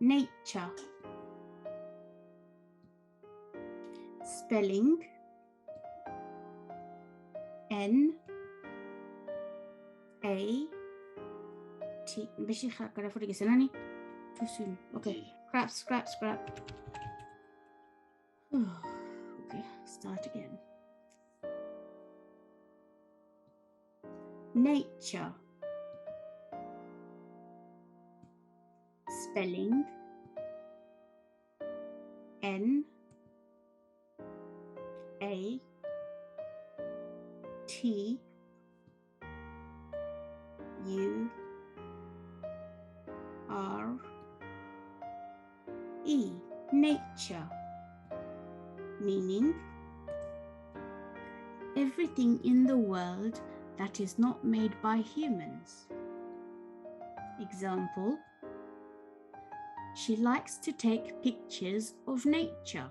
nature. Spelling N-A-T. ماشي خلينا فرق سناني. Too soon. Okay. Scrap. Okay, start again. Nature. Spelling N-A-T-U-R-E. Nature. Meaning everything in the world that is not made by humans. Example, she likes to take pictures of nature.